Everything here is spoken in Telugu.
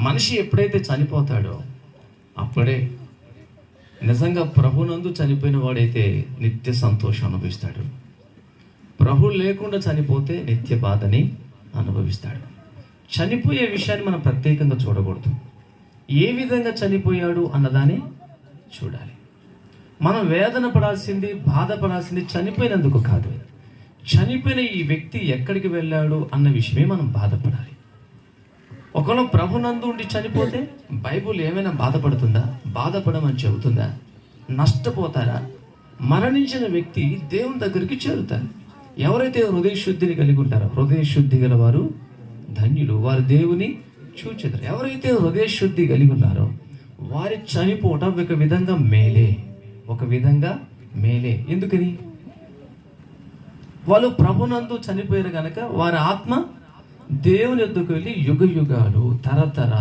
మనిషి ఎప్పుడైతే చనిపోతాడో అప్పుడే నిజంగా ప్రభునందు చనిపోయిన వాడైతే నిత్య సంతోషం అనుభవిస్తాడు. ప్రభు లేకుండా చనిపోతే నిత్య బాధని అనుభవిస్తాడు. చనిపోయే విషయాన్ని మనం ప్రత్యేకంగా చూడకూడదు. ఏ విధంగా చనిపోయాడు అన్నదాన్ని చూడాలి. మనం వేదన పడాల్సింది, బాధపడాల్సింది చనిపోయినందుకు కాదు, చనిపోయిన ఈ వ్యక్తి ఎక్కడికి వెళ్ళాడు అన్న విషయమే మనం బాధపడాలి. ఒకవేళ ప్రభునందు ఉండి చనిపోతే బైబుల్ ఏమైనా బాధపడుతుందా? బాధపడమని చెబుతుందా? నష్టపోతారా? మరణించిన వ్యక్తి దేవుని దగ్గరికి చేరుతారు. ఎవరైతే హృదయ శుద్ధిని కలిగి ఉంటారో, హృదయ శుద్ధి గల వారు ధన్యులు, వారు దేవుని చూచెదరు. ఎవరైతే హృదయ శుద్ధి కలిగి ఉన్నారో వారి చనిపోవటం ఒక విధంగా మేలే, ఒక విధంగా మేలే. ఎందుకని? వాళ్ళు ప్రభునందు చనిపోయారు కనుక వారి ఆత్మ దేవుని యొద్దకు వెళ్ళి యుగ యుగాలు, తరతరాలు